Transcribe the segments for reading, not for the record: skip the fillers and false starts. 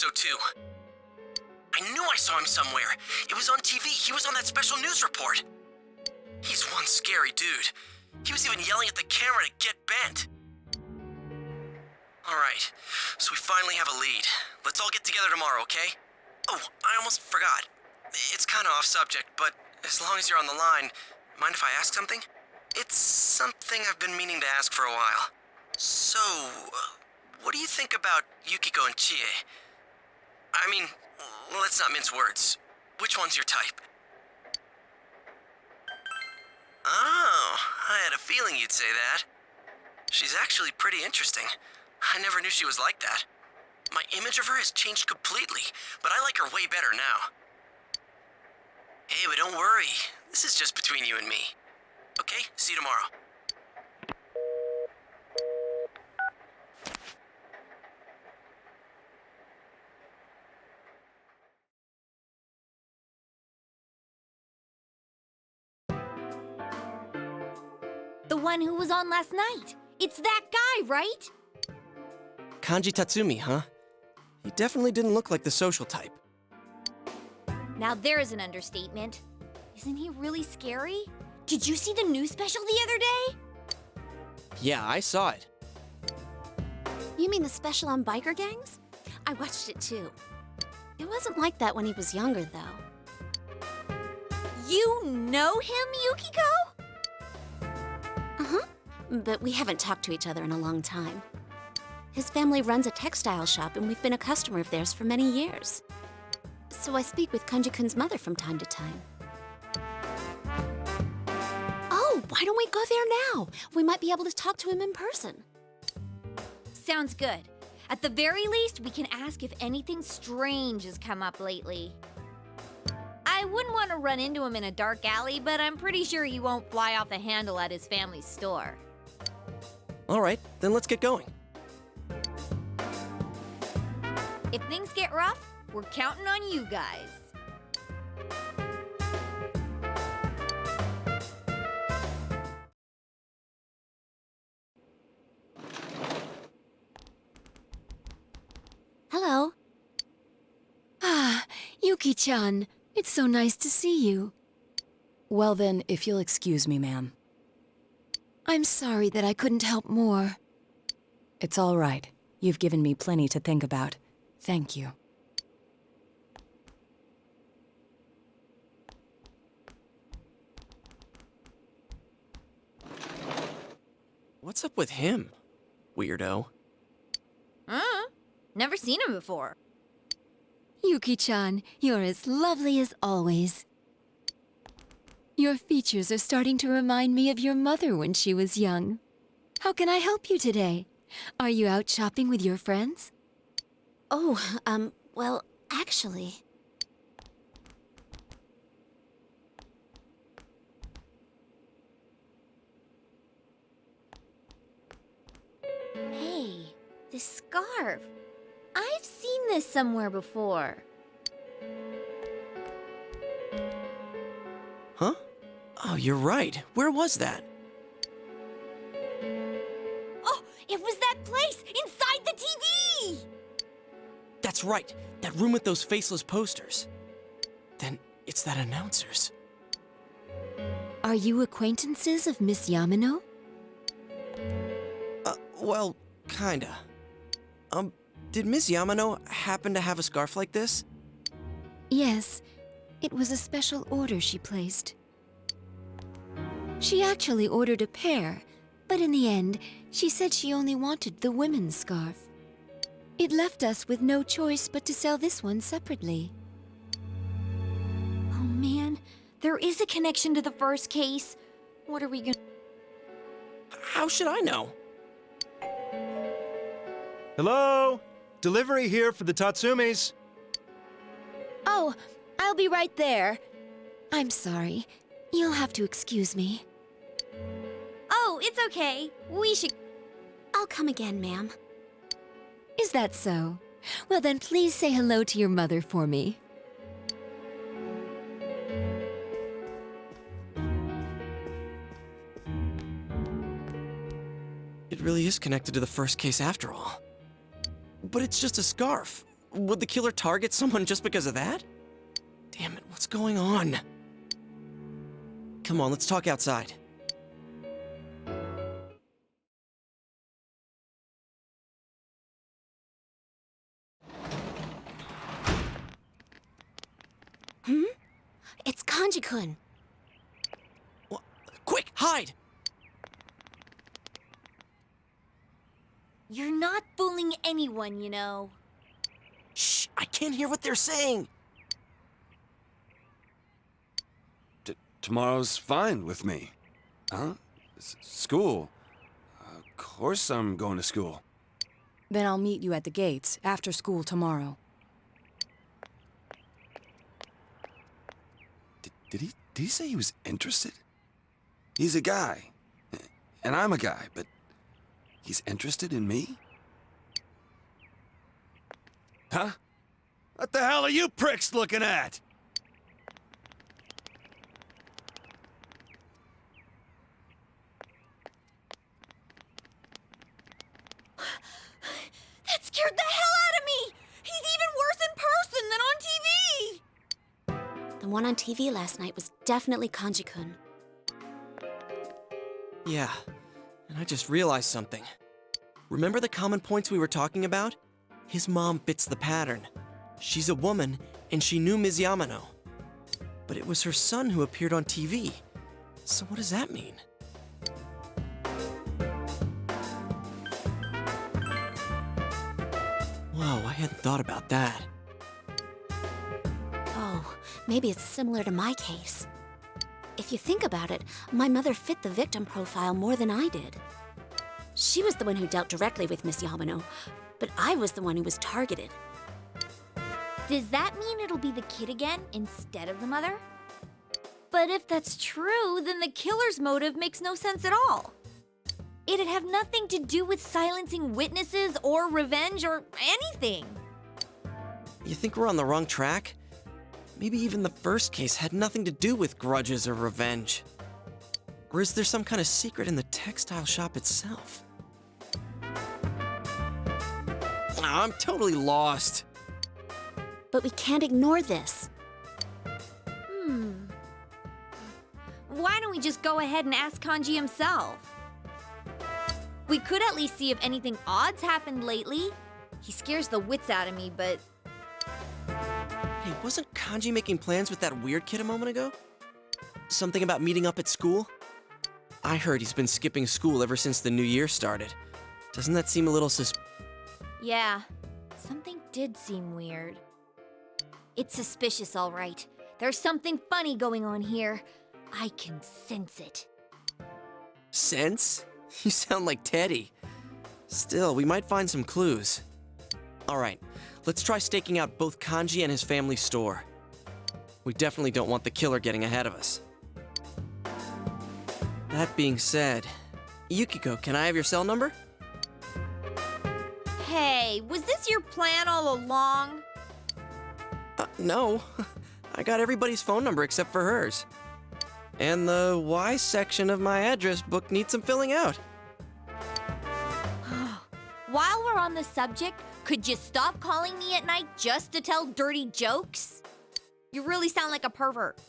so too. I knew I saw him somewhere. It was on TV. He was on that special news report. He's one scary dude. He was even yelling at the camera to get bent. All right, so we finally have a lead. Let's all get together tomorrow, okay? Oh, I almost forgot. It's kind of off subject, but as long as you're on the line, mind if I ask something? It's something I've been meaning to ask for a while. So, what do you think about Yukiko and Chie? I mean, let's not mince words. Which one's your type? Oh, I had a feeling you'd say that. She's actually pretty interesting. I never knew she was like that. My image of her has changed completely, but I like her way better now. Hey, but don't worry. This is just between you and me. Okay, see you tomorrow. The one who was on last night. It's that guy, right? Kanji Tatsumi, huh? He definitely didn't look like the social type. Now there's an understatement. Isn't he really scary? Did you see the news special the other day? Yeah, I saw it. You mean the special on biker gangs? I watched it too. It wasn't like that when he was younger, though. You know him, Yukiko? Uh-huh. But we haven't talked to each other in a long time. His family runs a textile shop, and we've been a customer of theirs for many years. So I speak with Kanji-kun's mother from time to time. Oh, why don't we go there now? We might be able to talk to him in person. Sounds good. At the very least, we can ask if anything strange has come up lately. I wouldn't want to run into him in a dark alley, but I'm pretty sure he won't fly off the handle at his family's store. All right, then let's get going. If things get rough, we're counting on you guys. Hello. Ah, Yuki-chan, it's so nice to see you. Well then, if you'll excuse me, ma'am. I'm sorry that I couldn't help more. It's all right. You've given me plenty to think about. Thank you. What's up with him? Weirdo. Never seen him before. Yuki-chan, you're as lovely as always. Your features are starting to remind me of your mother when she was young. How can I help you today? Are you out shopping with your friends? Oh, well, actually... Hey, this scarf. I've seen this somewhere before. Huh? Oh, you're right. Where was that? Oh, it was that place inside the TV! That's right. That room with those faceless posters. Then it's that announcer's. Are you acquaintances of Miss Yamano? Well, kinda. Did Miss Yamano happen to have a scarf like this? Yes, it was a special order she placed. She actually ordered a pair, but in the end, she said she only wanted the women's scarf. It left us with no choice but to sell this one separately. Oh man, there is a connection to the first case. What are we gonna... How should I know? Hello? Delivery here for the Tatsumis. Oh, I'll be right there. I'm sorry. You'll have to excuse me. Oh, it's okay. We should... I'll come again, ma'am. Is that so? Well then, please say hello to your mother for me. It really is connected to the first case after all. But it's just a scarf. Would the killer target someone just because of that? Damn it, what's going on? Come on, let's talk outside. It's Kanji-kun. Quick, hide! You're not fooling anyone, you know. Shh, I can't hear what they're saying. Tomorrow's fine with me. Huh? School? Of course I'm going to school. Then I'll meet you at the gates after school tomorrow. Did he say he was interested? He's a guy. And I'm a guy, but he's interested in me? Huh? What the hell are you pricks looking at? That scared the hell out of me! He's even worse in person than on TV! The one on TV last night was definitely Kanji-kun. Yeah, and I just realized something. Remember the common points we were talking about? His mom fits the pattern. She's a woman, and she knew Ms. Yamano. But it was her son who appeared on TV. So what does that mean? Whoa, I hadn't thought about that. Oh, maybe it's similar to my case. If you think about it, my mother fit the victim profile more than I did. She was the one who dealt directly with Miss Yamano, but I was the one who was targeted. Does that mean it'll be the kid again instead of the mother? But if that's true, then the killer's motive makes no sense at all. It'd have nothing to do with silencing witnesses or revenge or anything. You think we're on the wrong track? Maybe even the first case had nothing to do with grudges or revenge. Or is there some kind of secret in the textile shop itself? I'm totally lost. But we can't ignore this. Why don't we just go ahead and ask Kanji himself? We could at least see if anything odd's happened lately. He scares the wits out of me, but... Hey, wasn't Kanji making plans with that weird kid a moment ago? Something about meeting up at school? I heard he's been skipping school ever since the new year started. Doesn't that seem a little Yeah, something did seem weird. It's suspicious, all right. There's something funny going on here. I can sense it. Sense? You sound like Teddy. Still, we might find some clues. All right, let's try staking out both Kanji and his family's store. We definitely don't want the killer getting ahead of us. That being said, Yukiko, can I have your cell number? Hey, was this your plan all along? No. I got everybody's phone number except for hers. And the Y section of my address book needs some filling out. While we're on the subject, could you stop calling me at night just to tell dirty jokes? You really sound like a pervert.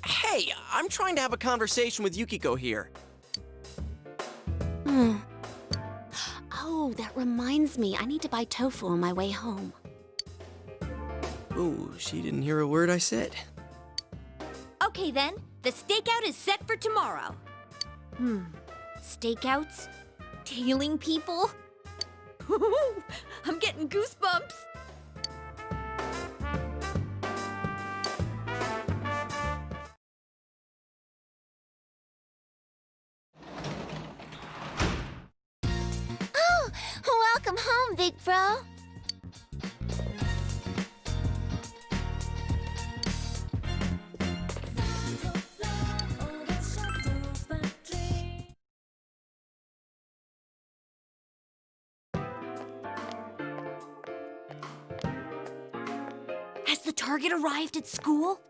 Hey, I'm trying to have a conversation with Yukiko here. Oh, that reminds me. I need to buy tofu on my way home. Ooh, she didn't hear a word I said. Okay then, the stakeout is set for tomorrow. Stakeouts? Tailing people? I'm getting goosebumps. Oh, welcome home, big bro. Has the target arrived at school?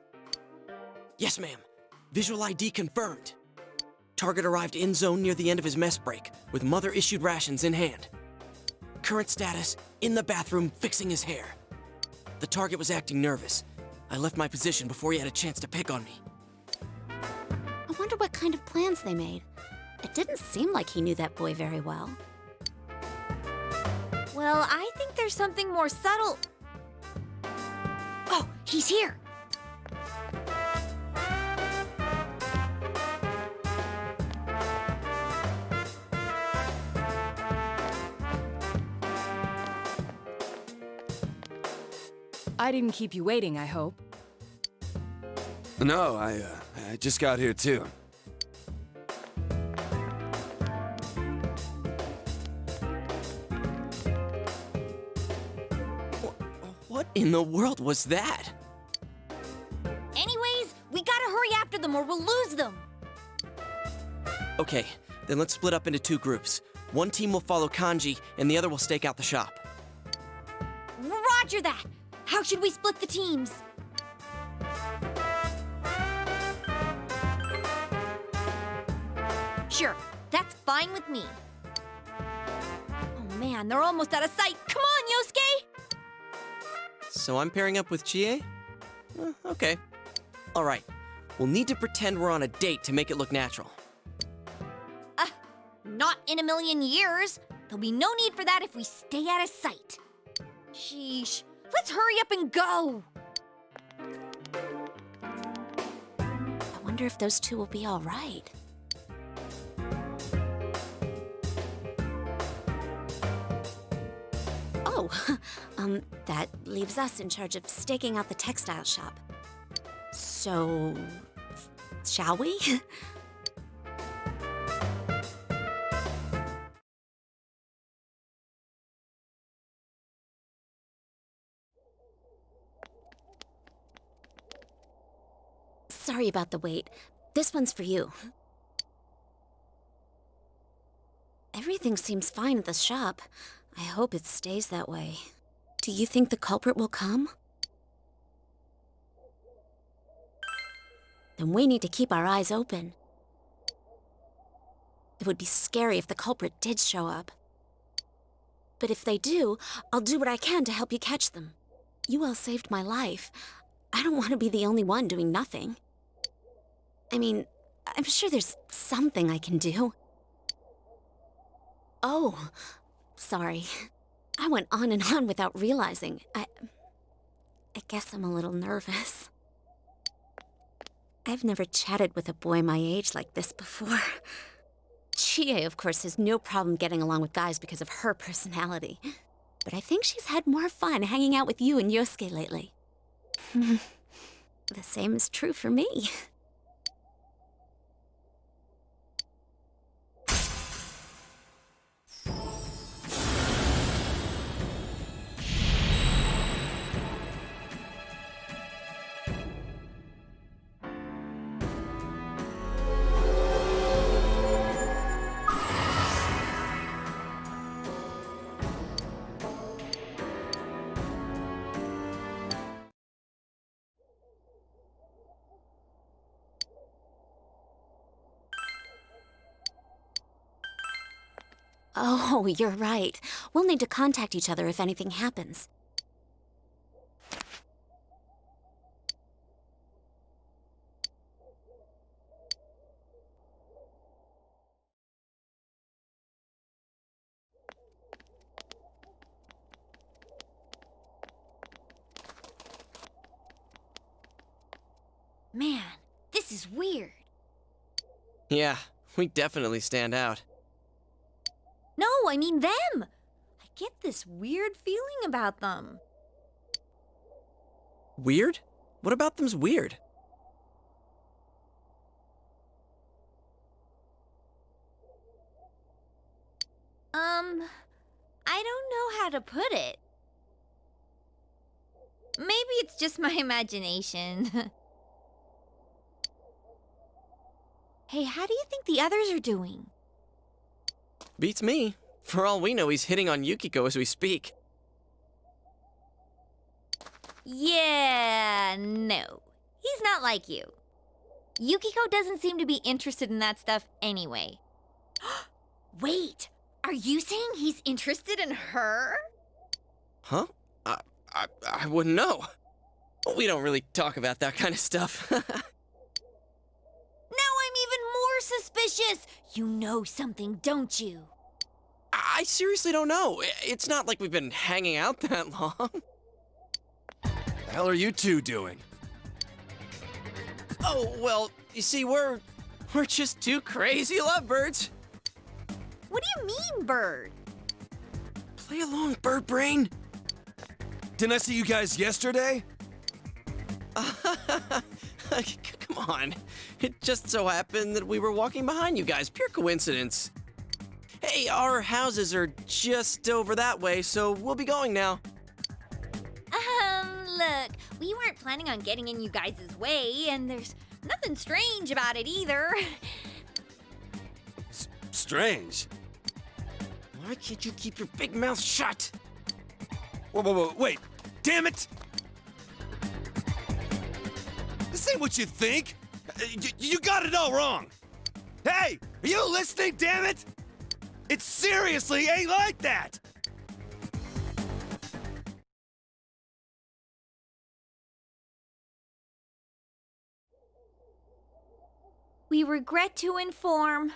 Yes, ma'am. Visual ID confirmed. Target arrived in zone near the end of his mess break, with mother-issued rations in hand. Current status, in the bathroom, fixing his hair. The target was acting nervous. I left my position before he had a chance to pick on me. I wonder what kind of plans they made. It didn't seem like he knew that boy very well. Well, I think there's something more subtle. Oh, he's here. I didn't keep you waiting, I hope. No, I just got here too. What in the world was that? Anyways, we gotta hurry after them or we'll lose them. Okay, then let's split up into two groups. One team will follow Kanji, and the other will stake out the shop. Roger that. How should we split the teams? Sure, that's fine with me. Oh man, they're almost out of sight. Come on, Yosuke! So I'm pairing up with Chie? Okay. All right. We'll need to pretend we're on a date to make it look natural. Not in a million years. There'll be no need for that if we stay out of sight. Sheesh. Let's hurry up and go! I wonder if those two will be all right. Oh, that leaves us in charge of staking out the textile shop. So, shall we? Sorry about the wait. This one's for you. Everything seems fine at the shop. I hope it stays that way. Do you think the culprit will come? Then we need to keep our eyes open. It would be scary if the culprit did show up. But if they do, I'll do what I can to help you catch them. You all saved my life. I don't want to be the only one doing nothing. I mean, I'm sure there's something I can do. Oh, sorry. I went on and on without realizing. I guess I'm a little nervous. I've never chatted with a boy my age like this before. Chie, of course, has no problem getting along with guys because of her personality. But I think she's had more fun hanging out with you and Yosuke lately. The same is true for me. Oh, you're right. We'll need to contact each other if anything happens. Man, this is weird. Yeah, we definitely stand out. No, I mean them. I get this weird feeling about them. Weird? What about them's weird? I don't know how to put it. Maybe it's just my imagination. Hey, how do you think the others are doing? Beats me. For all we know, he's hitting on Yukiko as we speak. Yeah, no. He's not like you. Yukiko doesn't seem to be interested in that stuff anyway. Wait! Are you saying he's interested in her? Huh? I wouldn't know. We don't really talk about that kind of stuff. Now I'm even more suspicious. You know something, don't you? I seriously don't know. It's not like we've been hanging out that long. The hell are you two doing? Oh, well, you see, we're just two crazy lovebirds. What do you mean, Bird? Play along, bird brain. Didn't I see you guys yesterday? Come on. It just so happened that we were walking behind you guys. Pure coincidence. Hey, our houses are just over that way, so we'll be going now. Look, we weren't planning on getting in you guys' way, and there's nothing strange about it either. Strange. Why can't you keep your big mouth shut? Whoa, wait. Damn it! This ain't what you think. You got it all wrong. Hey, are you listening, damn it? It seriously ain't like that. We regret to inform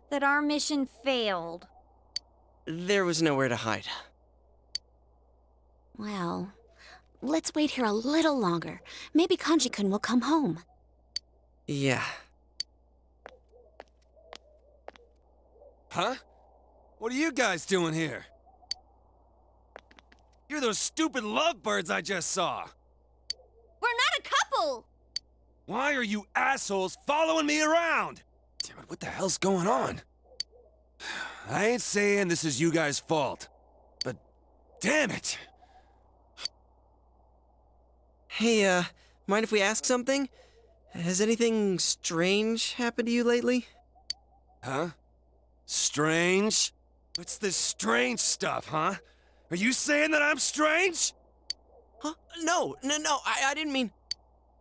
that our mission failed. There was nowhere to hide. Well, let's wait here a little longer. Maybe Kanji-kun will come home. Yeah. Huh? What are you guys doing here? You're those stupid lovebirds I just saw. We're not a couple! Why are you assholes following me around? Damn it, what the hell's going on? I ain't saying this is you guys' fault, but damn it! Hey, mind if we ask something? Has anything strange happened to you lately? Huh? Strange? What's this strange stuff, huh? Are you saying that I'm strange? Huh? No, I didn't mean...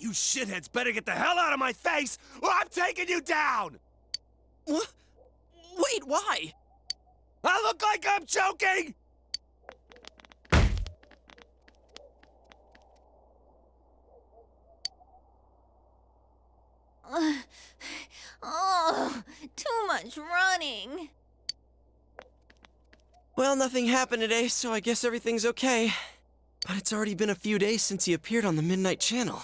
You shitheads better get the hell out of my face, or I'm taking you down! What? Wait, why? I look like I'm joking! Oh, too much running. Well, nothing happened today, so I guess everything's okay. But it's already been a few days since he appeared on the Midnight Channel.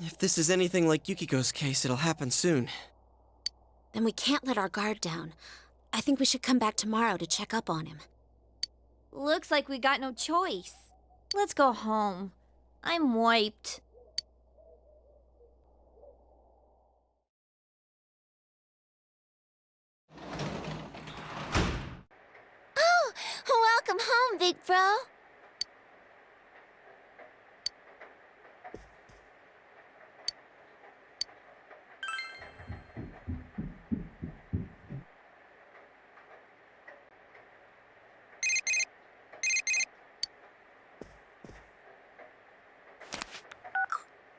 If this is anything like Yukiko's case, it'll happen soon. Then we can't let our guard down. I think we should come back tomorrow to check up on him. Looks like we got no choice. Let's go home. I'm wiped. Oh, welcome home, big bro.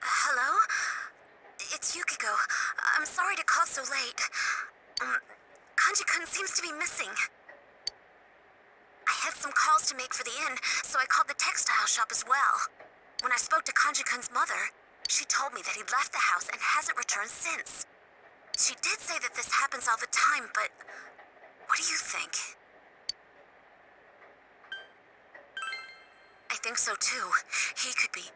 Hello? It's Yukiko. I'm sorry to call so late. Kanji-kun seems to be missing. I had some calls to make for the inn, so I called the textile shop as well. When I spoke to Kanji-kun's mother, she told me that he left the house and hasn't returned since. She did say that this happens all the time, but what do you think? I think so too. He could be...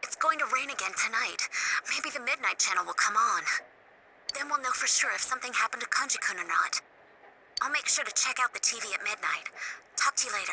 It's going to rain again tonight. Maybe the Midnight Channel will come on. Then we'll know for sure if something happened to Kanji-kun or not. I'll make sure to check out the TV at midnight. Talk to you later.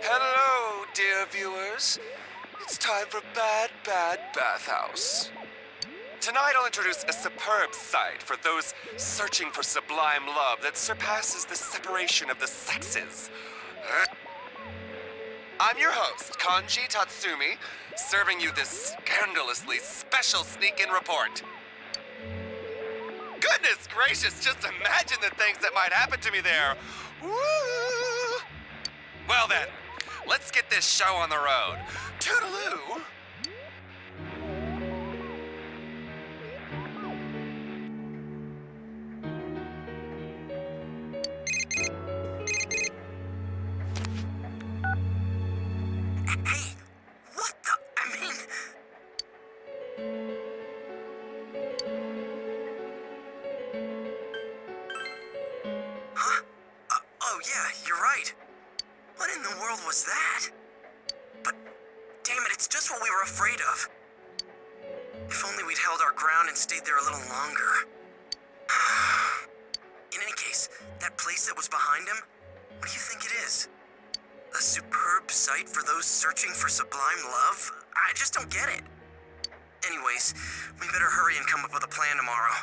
Hello, dear viewers. It's time for Bad Bathhouse. Tonight I'll introduce a superb sight for those searching for sublime love that surpasses the separation of the sexes. I'm your host, Kanji Tatsumi, serving you this scandalously special sneak-in report. Goodness gracious, just imagine the things that might happen to me there. Woo! Well then, let's get this show on the road. Toodaloo! Hey, what the? I mean... Huh? Oh yeah, you're right. What in the world was that? But, damn it, it's just what we were afraid of. If only we'd held our ground and stayed there a little longer. In any case, that place that was behind him, what do you think it is? A superb sight for those searching for sublime love? I just don't get it. Anyways, we better hurry and come up with a plan tomorrow.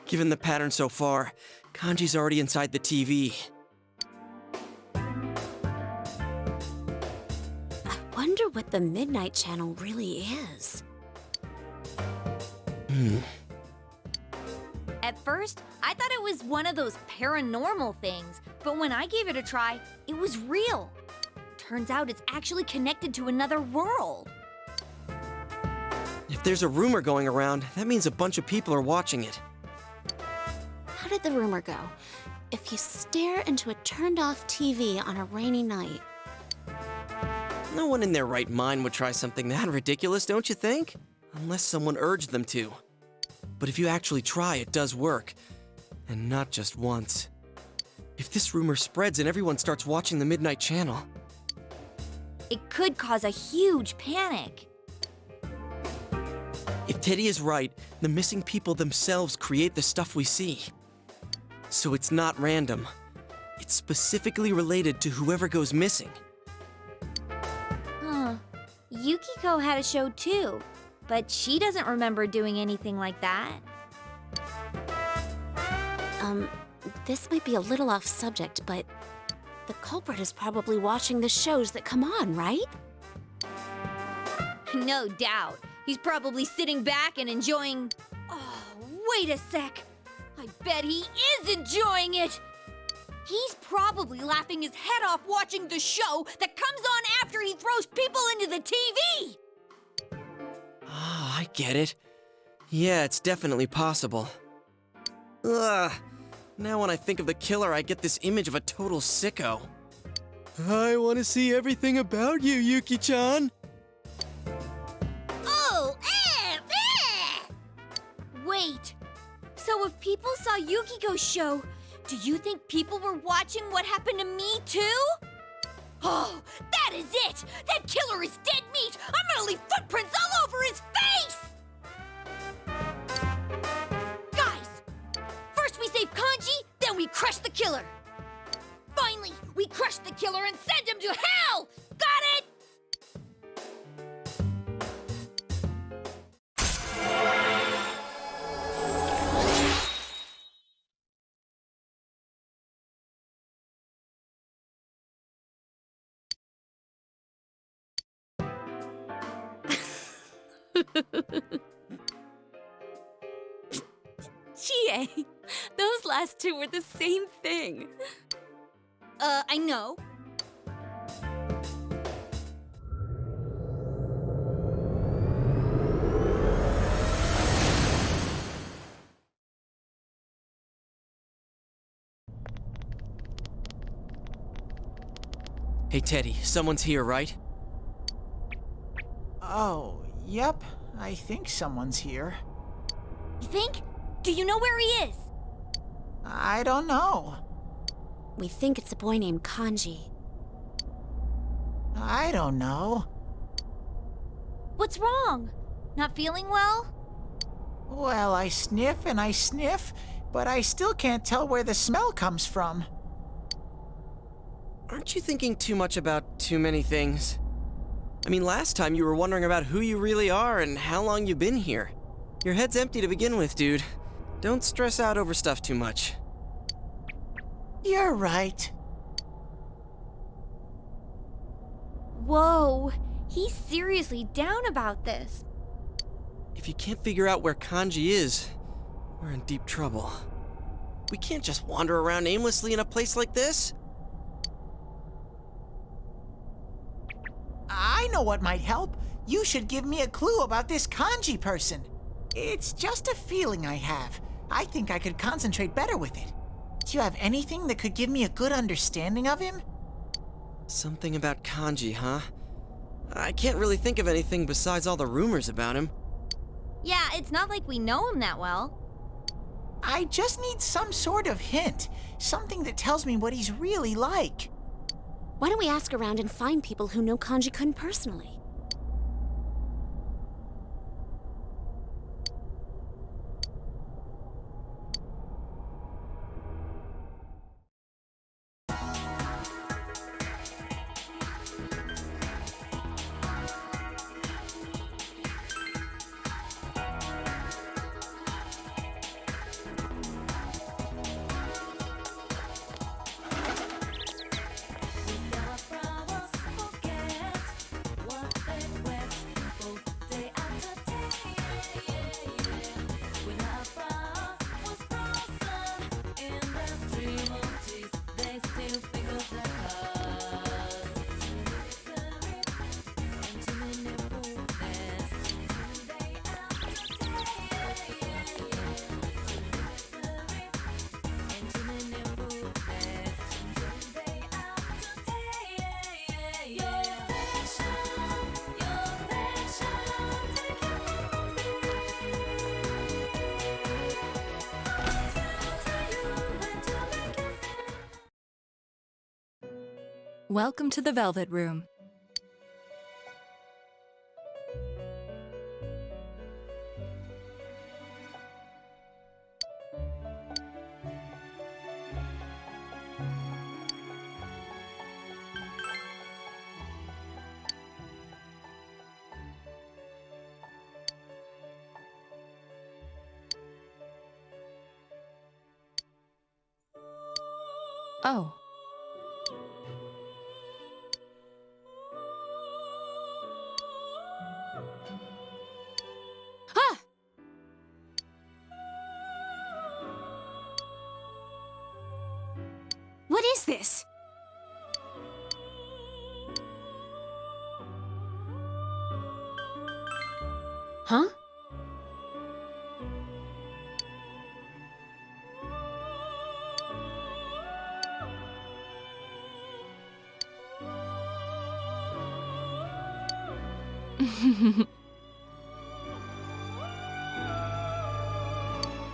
Given the pattern so far, Kanji's already inside the TV. I wonder what the Midnight Channel really is. At first, I thought it was one of those paranormal things, but when I gave it a try, it was real. Turns out it's actually connected to another world. If there's a rumor going around, that means a bunch of people are watching it. How did the rumor go? If you stare into a turned-off TV on a rainy night. No one in their right mind would try something that ridiculous, don't you think? Unless someone urged them to. But if you actually try, it does work. And not just once. If this rumor spreads and everyone starts watching the Midnight Channel... It could cause a huge panic. If Teddy is right, the missing people themselves create the stuff we see. So it's not random. It's specifically related to whoever goes missing. Huh. Yukiko had a show too, but she doesn't remember doing anything like that. This might be a little off subject, but the culprit is probably watching the shows that come on, right? No doubt. He's probably sitting back and enjoying... Oh, wait a sec. I bet he is enjoying it. He's probably laughing his head off watching the show that comes on after he throws people into the TV. Ah, I get it. Yeah, it's definitely possible. Ugh. Now when I think of the killer, I get this image of a total sicko. I want to see everything about you, Yuki-chan. Oh, Wait. So if people saw Yukiko's show, do you think people were watching what happened to me too? Oh, that is it! That killer is dead meat! I'm gonna leave footprints all over his face! Guys, first we save Kanji, then we crush the killer. Finally, we crush the killer and send him to hell! Got it? Chie, those last two were the same thing. I know. Hey, Teddy, someone's here, right? Oh, yep. I think someone's here. You think? Do you know where he is? I don't know. We think it's a boy named Kanji. I don't know. What's wrong? Not feeling well? Well, I sniff and I sniff, but I still can't tell where the smell comes from. Aren't you thinking too much about too many things? I mean, last time you were wondering about who you really are and how long you've been here. Your head's empty to begin with, dude. Don't stress out over stuff too much. You're right. Whoa, he's seriously down about this. If you can't figure out where Kanji is, we're in deep trouble. We can't just wander around aimlessly in a place like this. I know what might help. You should give me a clue about this Kanji person. It's just a feeling I have. I think I could concentrate better with it. Do you have anything that could give me a good understanding of him? Something about Kanji, huh? I can't really think of anything besides all the rumors about him. Yeah, it's not like we know him that well. I just need some sort of hint. Something that tells me what he's really like. Why don't we ask around and find people who know Kanji-kun personally? Welcome to the Velvet Room. Oh. What is this? Huh?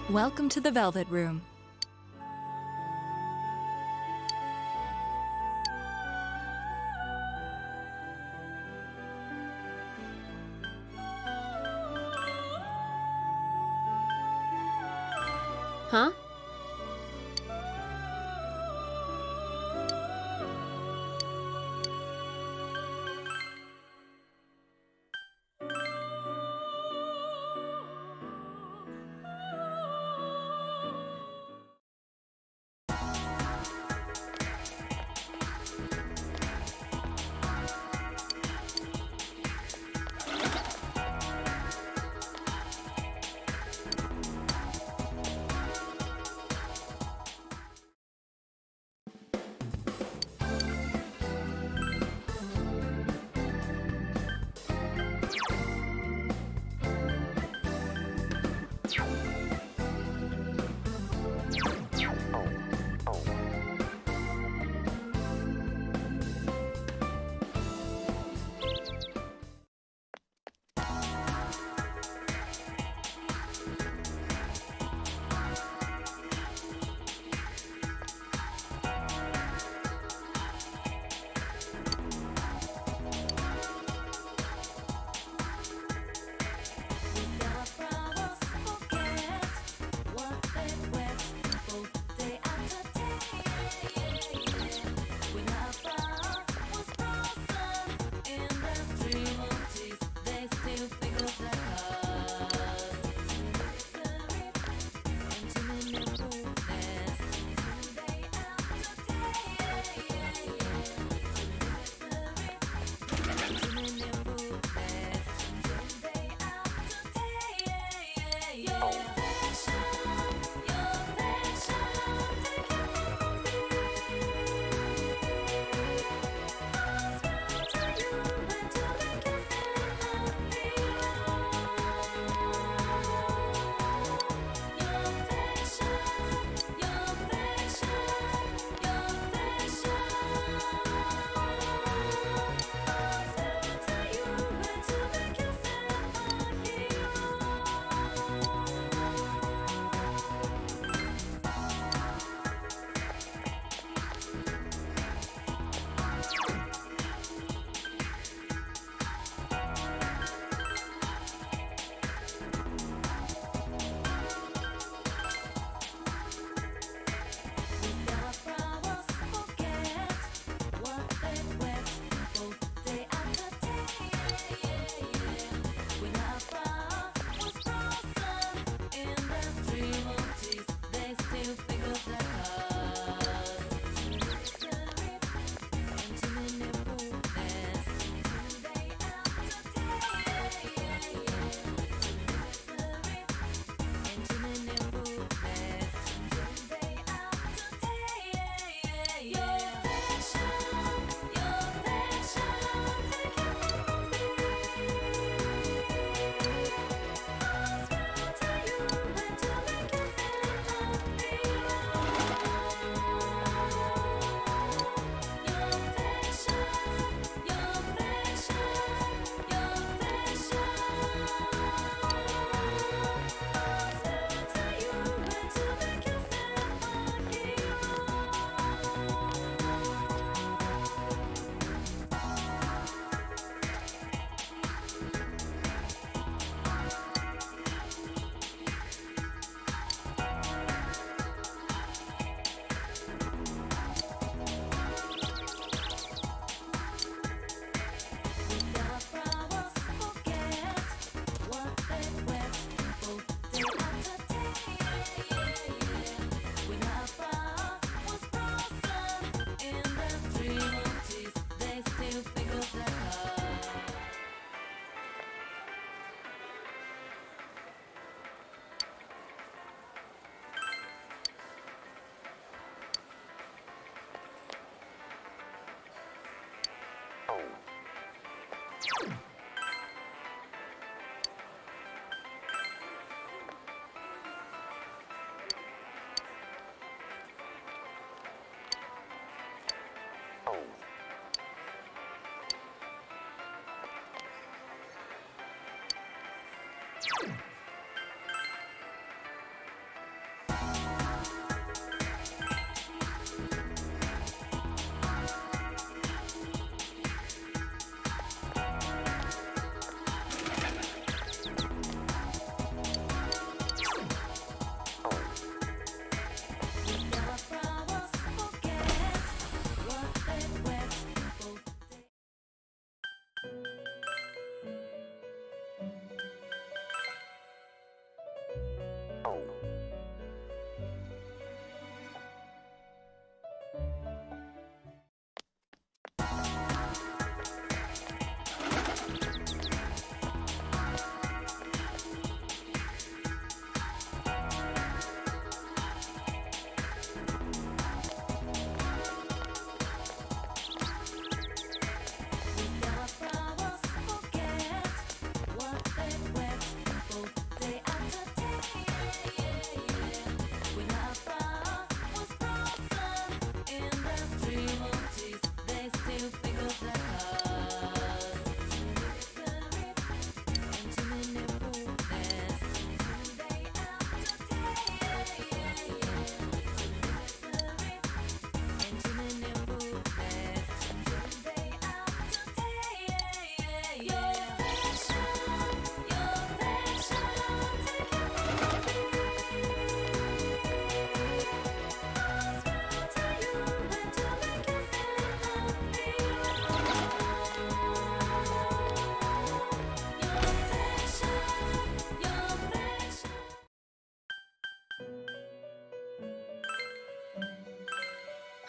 Welcome to the Velvet Room. Huh?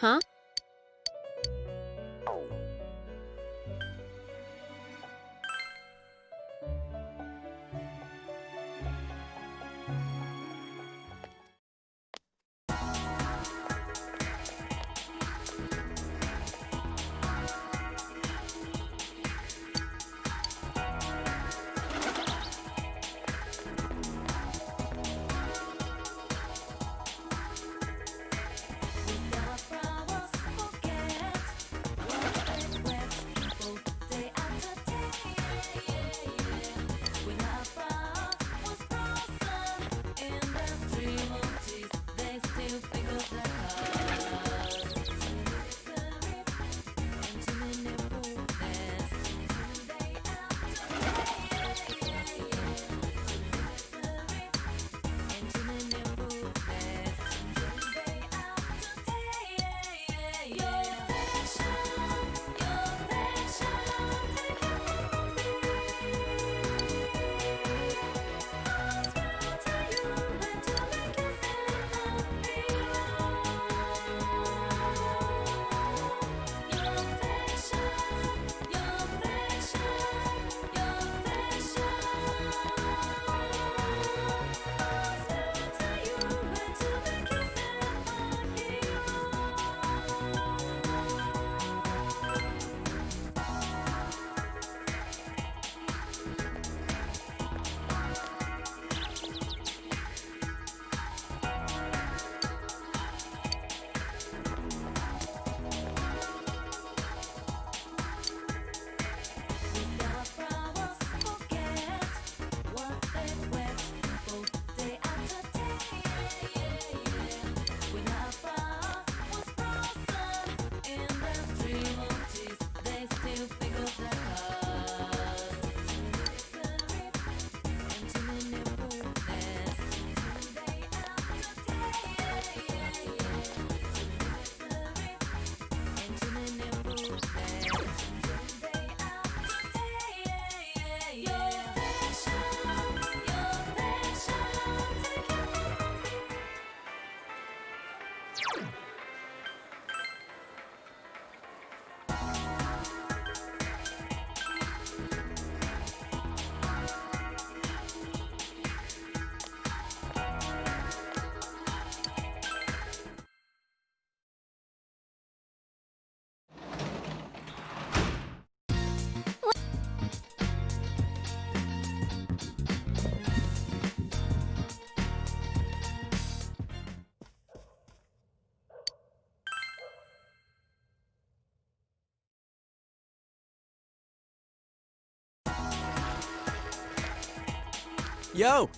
Huh? Yo!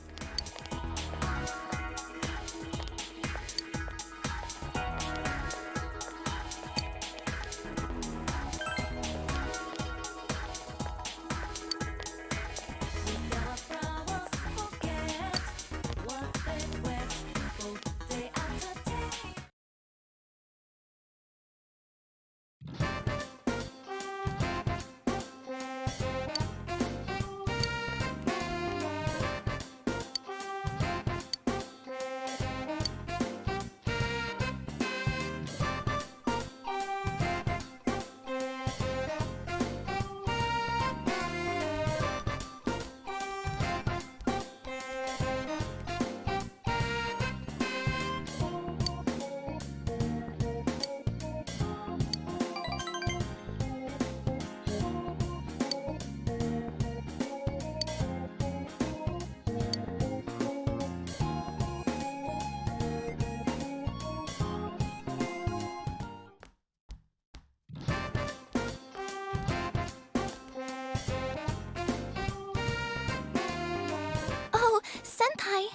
Bye.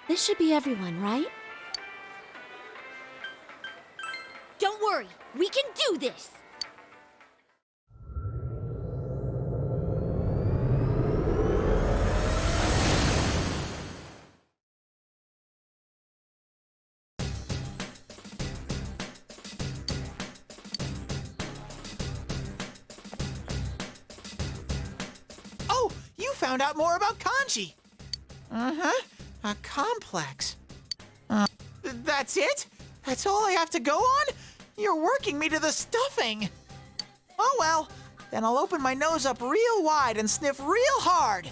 This should be everyone, right? Don't worry, we can do this! Oh, you found out more about kanji. Uh-huh. A complex. That's it? That's all I have to go on? You're working me to the stuffing. Oh well, then I'll open my nose up real wide and sniff real hard.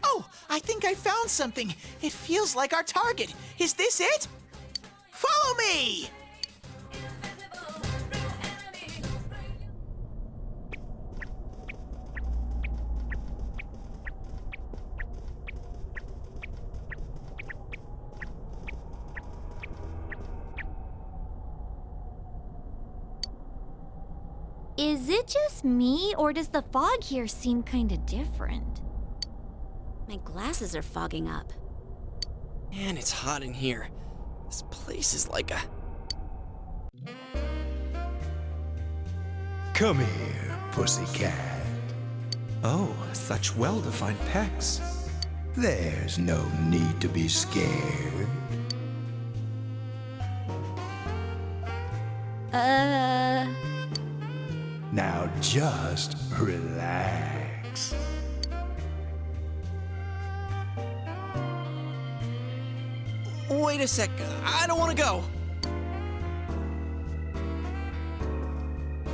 Oh, I think I found something. It feels like our target. Is this it? Follow me! Is it just me, or does the fog here seem kinda different? My glasses are fogging up. Man, it's hot in here. This place is like a... Come here, pussycat. Oh, such well-defined pecs. There's no need to be scared. Now just relax. Wait a sec, I don't want to go.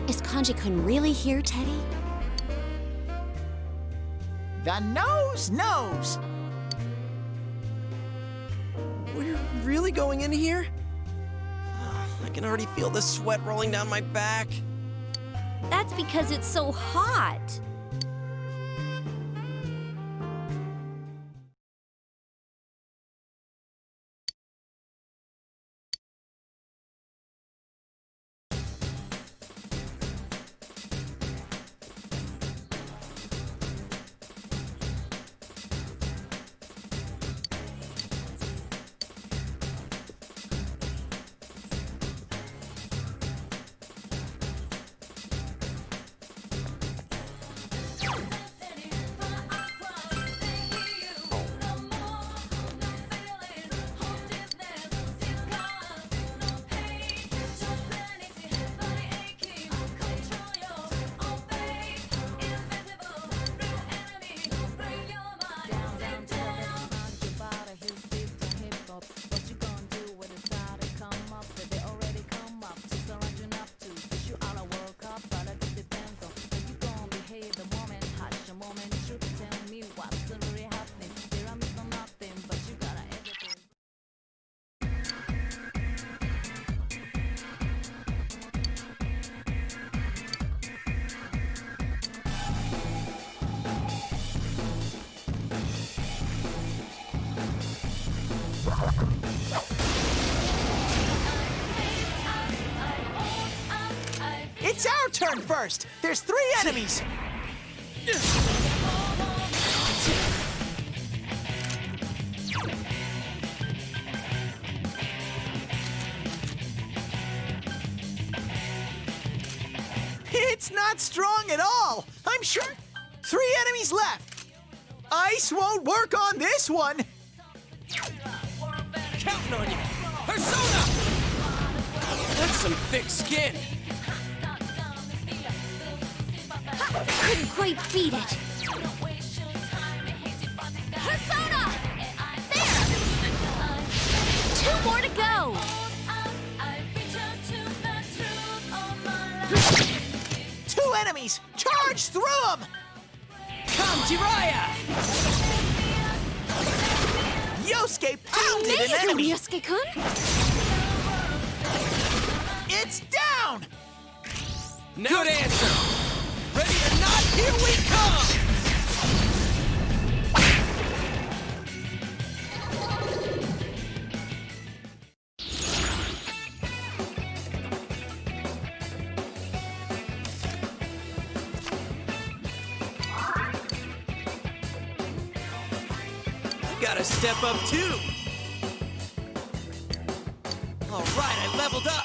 Is Kanji-kun really here, Teddy? The nose knows. We're really going in here? I can already feel the sweat rolling down my back. That's because it's so hot. It's our turn first. There's 3 enemies. It's not strong at all. I'm sure. 3 enemies left. Ice won't work on this one. Counting on you. Persona! That's some thick skin. Couldn't quite beat it. Persona! There! 2 more to go. 2 enemies. Charge through them. Come, Jiraiya! Yosuke pounded an Amazing, enemy. Yosuke-kun! It's down. Good answer! Ready or not, here we come! Gotta step up too! Alright, I leveled up!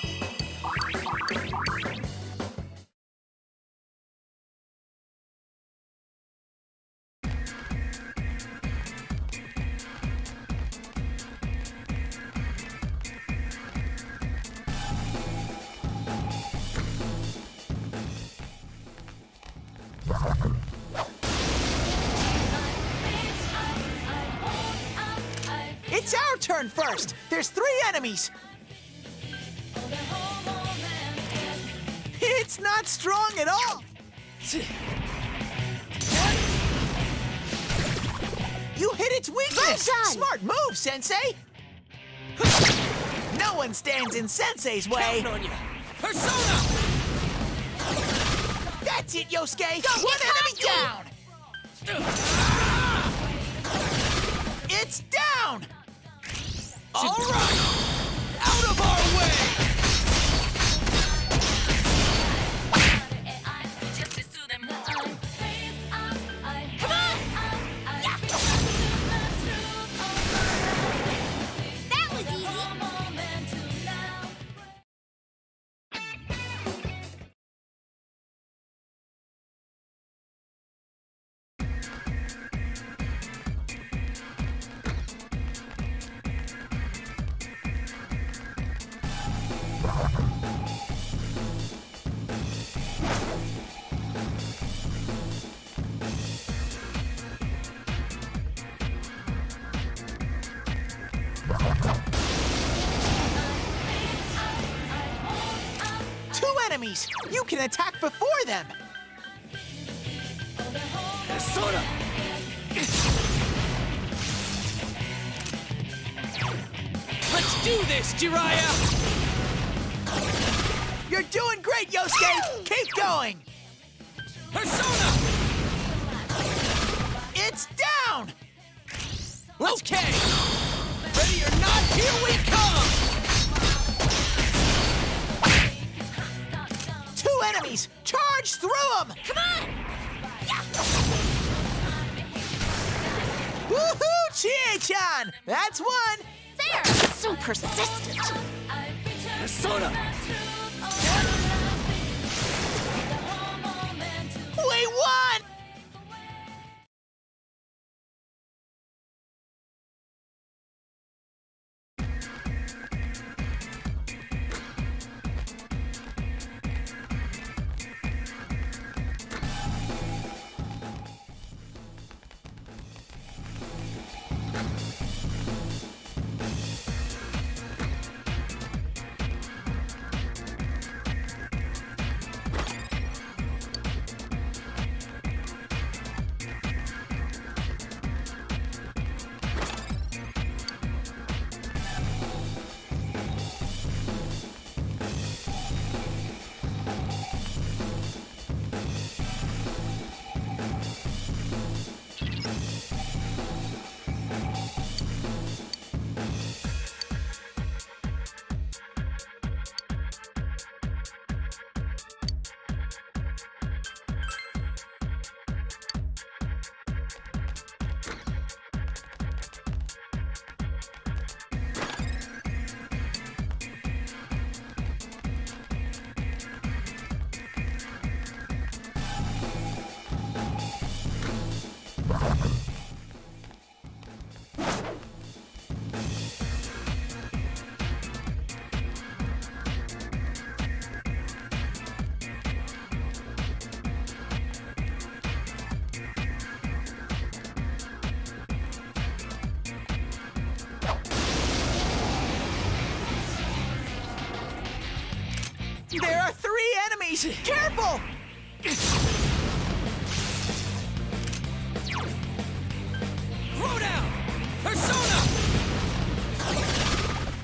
It's our turn first. There's 3 enemies. It's not strong at all. You hit its weakness. Well done. Smart move, Sensei. No one stands in Sensei's way. Counting on you. Persona! That's it, Yosuke. 1 enemy down. It's down. All right! Out of our way! Come on! That was easy. Enemies. You can attack before them. Persona! Let's do this, Jiraiya! You're doing great, Yosuke. Keep going. Persona! It's down. Okay! Ready or not, here we come! 2 enemies. Charge through them. Come on! Woohoo, Chie-chan! That's 1. There! So persistent. Persona! We won! There are 3 enemies! Careful! Throw down! Persona!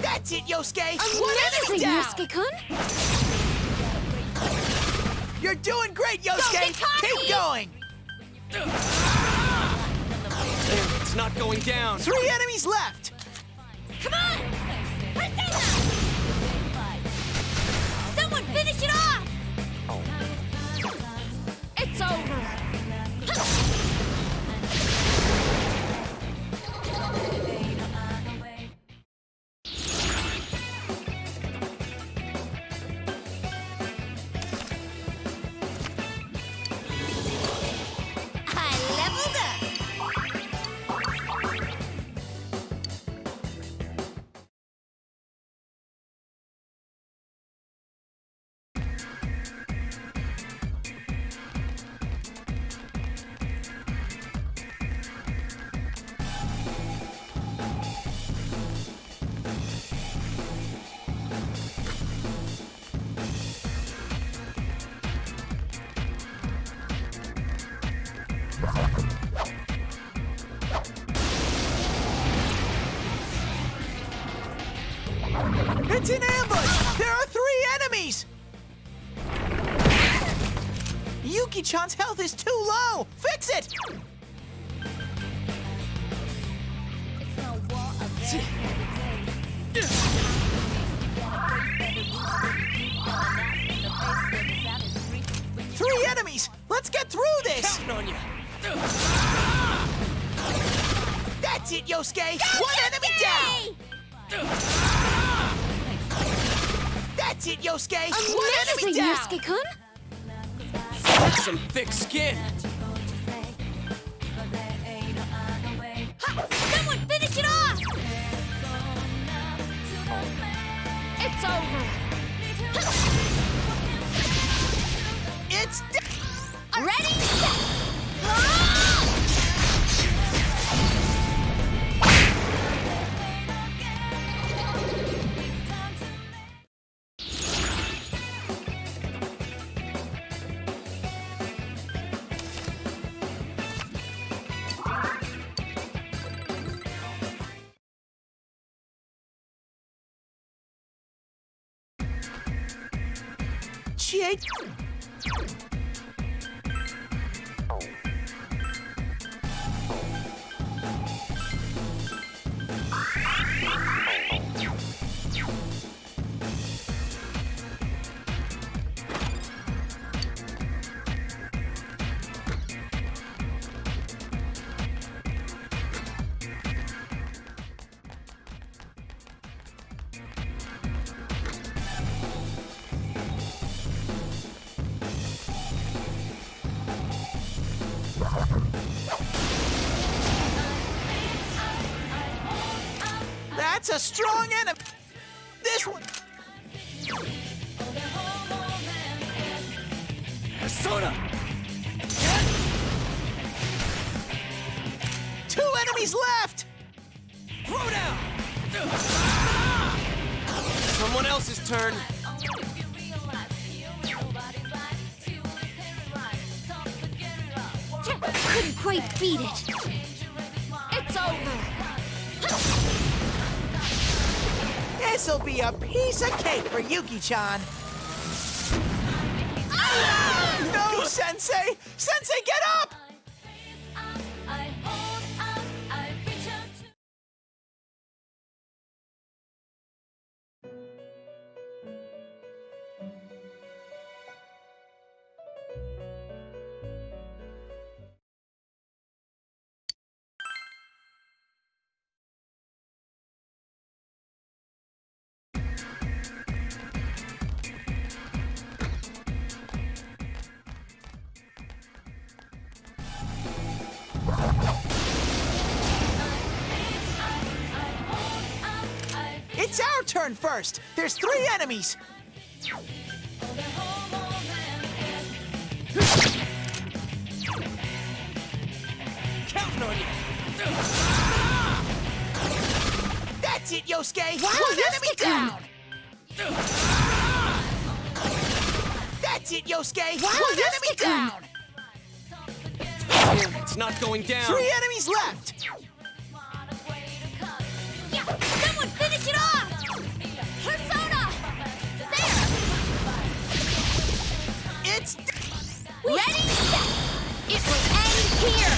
That's it, Yosuke! One enemy Amazing, down! Yosuke-kun! You're doing great, Yosuke! Keep going! It's not going down. 3 enemies left! Come on! Persona! Someone finish it off! It's over! I leveled up! It's an ambush! There are 3 enemies! Yuki-chan's health is too low! Fix it! Three enemies! Let's get through this! Counting on you. That's it, Yosuke! One enemy down! That's it, Yosuke! One enemy Amazing, down! Yosuke-kun! That's some thick skin. Someone finish it off! It's over! It's Ready, set! She ate. That's a strong enemy. This one. Persona! 2 enemies left. Throw down! Someone else's turn. Couldn't quite beat it. It's over. This'll be a piece of cake for Yuki-chan. No, Sensei! Sensei, get up! It's our turn first. There's 3 enemies. Counting on you! That's it, Yosuke. Wow, One enemy Yosuke-kun. down. That's it, Yosuke. Wow, One enemy Yosuke-kun. down. Damn, it's not going down. 3 enemies left. Yeah, someone finish it off! Persona! There! It's Ready, set! It will end here!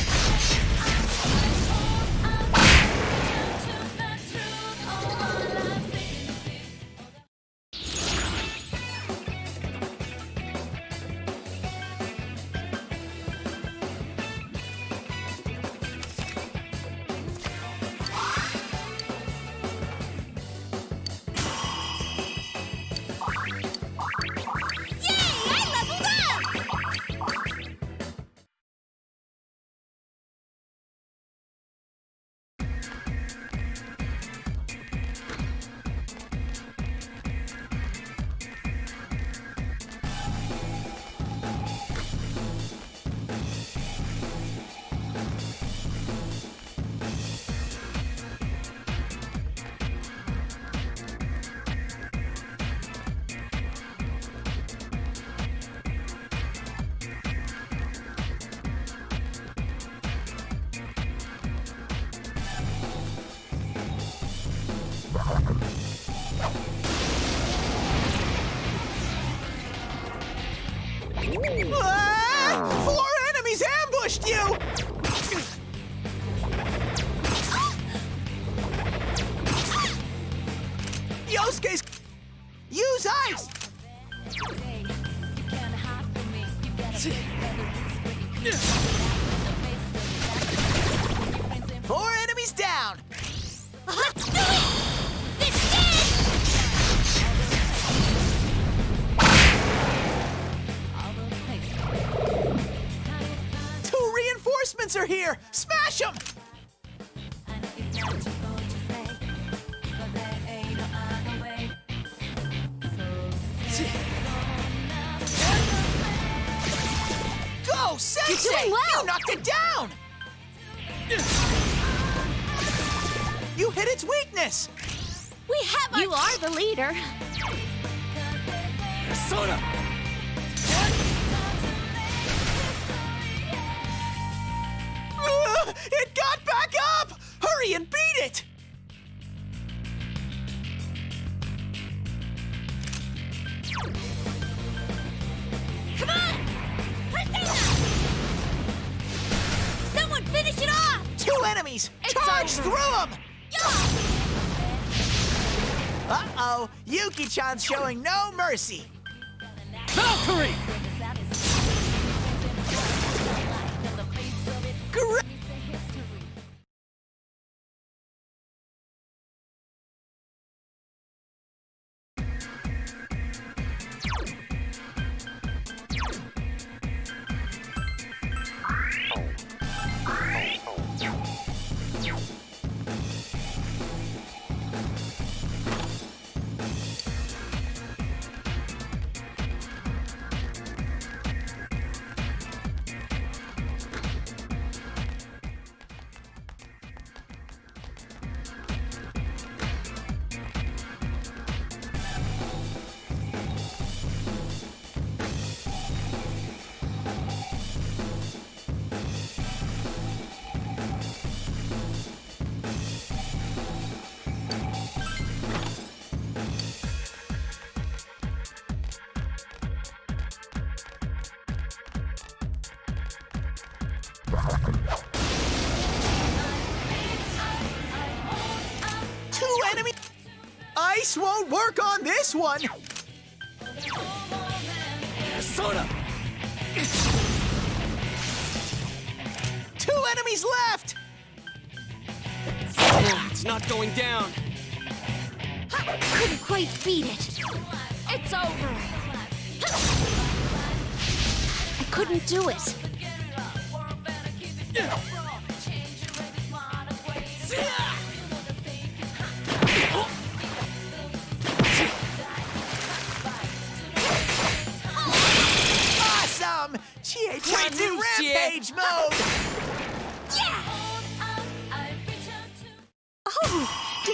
Yay! I leveled up! Ah! 4 enemies ambushed you! Yosuke's... Use ice! Four enemies down! Let's do it! This did! Two reinforcements are here! Smash them! Go, Sensei! You're doing well. You knocked it down! You hit its weakness! We have our... You are the leader. Persona! It got back up! Hurry and beat it! Come on! Persona! Someone finish it off! 2 enemies! Charge through them! Uh-oh, Yuki-chan's showing no mercy. Valkyrie! Great! Two enemy... Ice won't work on this one! Persona! 2 enemies left! Damn, it's not going down. Couldn't quite beat it. It's over. I couldn't do it.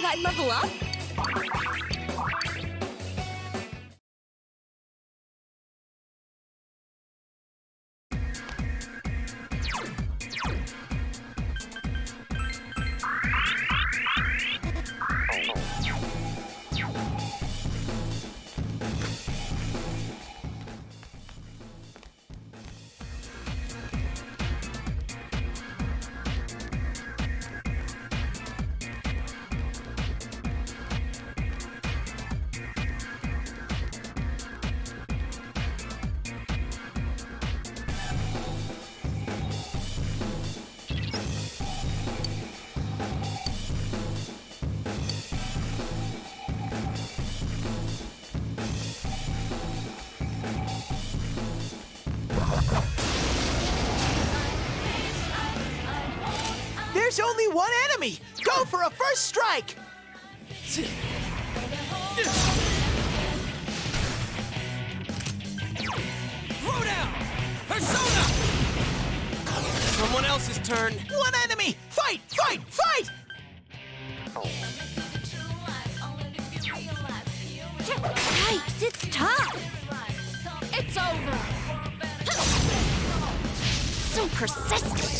I level up? There's only one enemy! Go for a first strike! Throw down! Persona! Someone else's turn. One enemy! Fight! Fight! Fight! Yikes, it's tough! It's over! So persistent!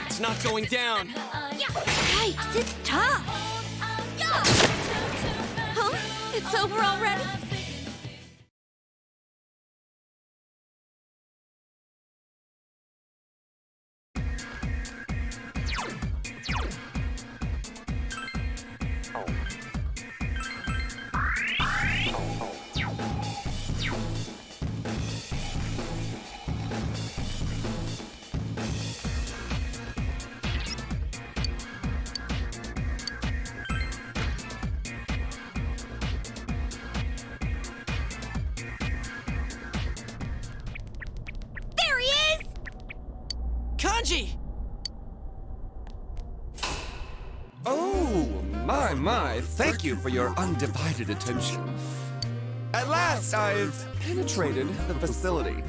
It's not going down. Yikes, it's tough! Huh? It's over already? There he is! Kanji! Oh, my. Thank you for your undivided attention. At last, I've penetrated the facility.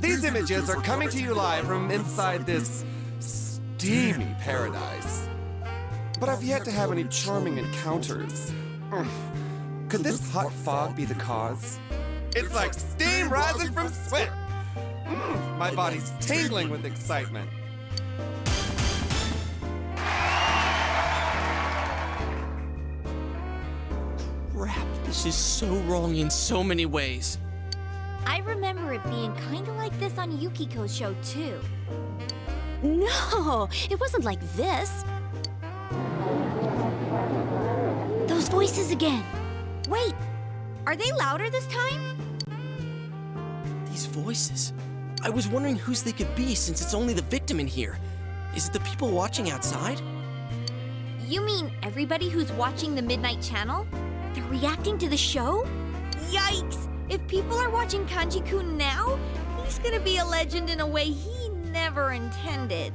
These images are coming to you live from inside this steamy paradise. But I've yet to have any charming encounters. Could this hot fog be the cause? It's like steam rising from sweat. My body's tingling with excitement. Crap, this is so wrong in so many ways. I remember it being kind of like this on Yukiko's show, too. No, it wasn't like this. Those voices again. Wait, are they louder this time? These voices. I was wondering whose they could be since it's only the victim in here. Is it the people watching outside? You mean everybody who's watching the Midnight Channel? They're reacting to the show? Yikes! If people are watching Kanji-kun now, he's gonna be a legend in a way he never intended.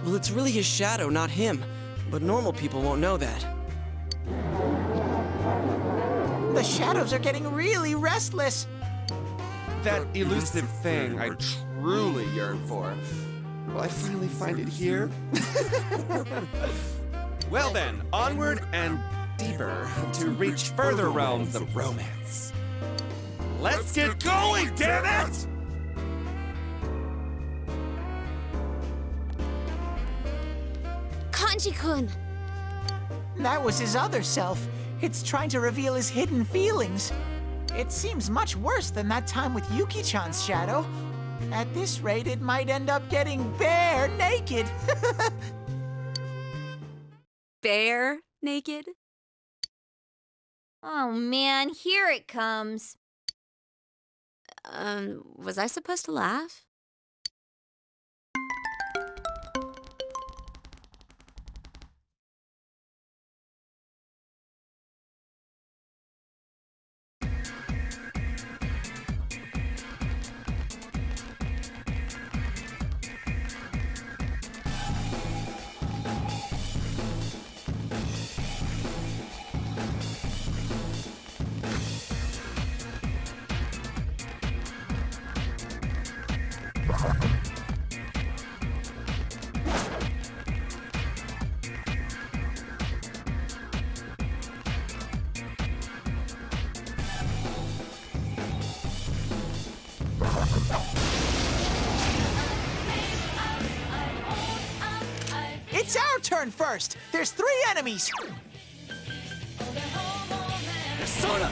Well, it's really his shadow, not him. But normal people won't know that. The shadows are getting really restless. That elusive thing I truly yearn for. Will I finally find it here? Well then, onward and deeper to reach further realms of romance. Let's get going, damn it! Kanji-kun! That was his other self. It's trying to reveal his hidden feelings. It seems much worse than that time with Yuki-chan's shadow. At this rate, it might end up getting bare naked. Bare naked? Oh man, here it comes. Was I supposed to laugh? It's our turn first. There's 3 enemies. Persona!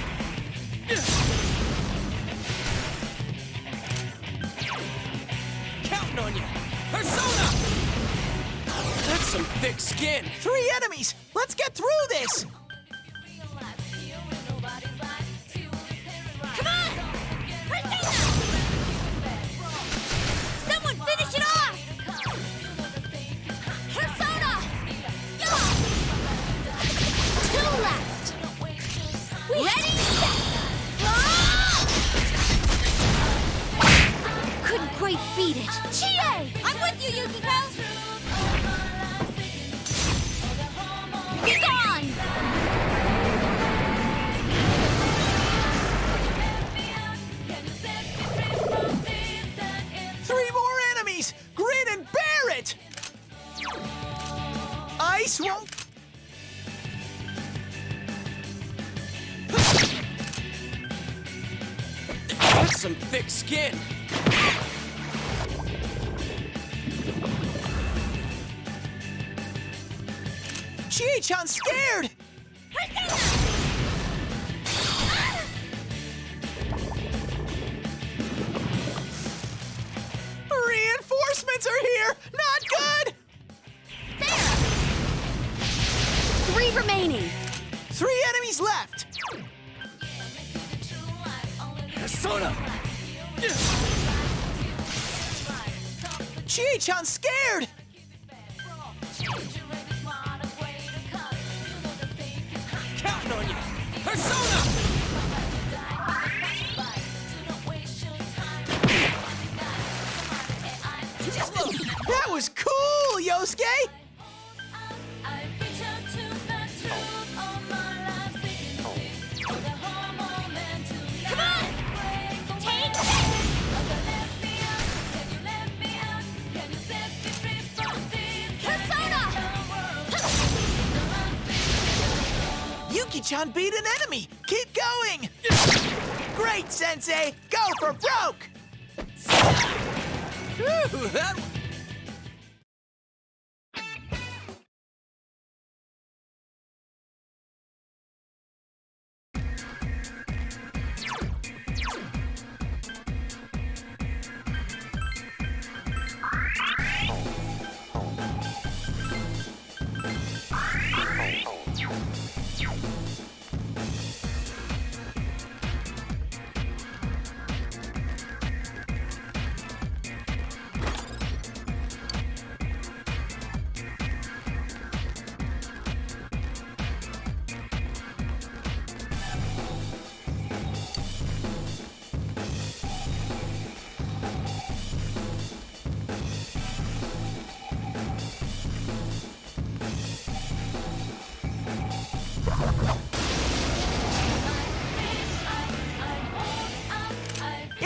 Counting on you. Persona! That's some thick skin. 3 enemies. Let's get through this. Come on! Persona! Someone finish it off! Persona! Yeah! 2 left! Ready, set! Ah! Couldn't quite beat it. Chie! I'm with you, Yukiko! Be gone! 3 more enemies. Grin and bear it. Ice won't... That's some thick skin. Chie-chan's scared. Reinforcements are here. Not good. 3 remaining. 3 enemies left. Persona! Chie-chan's scared. Counting on you. Persona! That was cool, Yosuke. Come on! Take this! Persona! Yuki-chan beat an enemy. Keep going. Great, Sensei. Go for broke. Whew, that...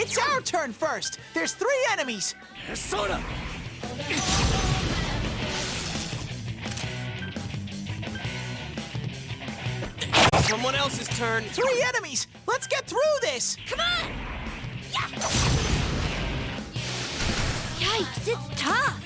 It's our turn first. There's 3 enemies. Persona! Someone else's turn. 3 enemies. Let's get through this. Come on! Yeah! Yikes, it's tough.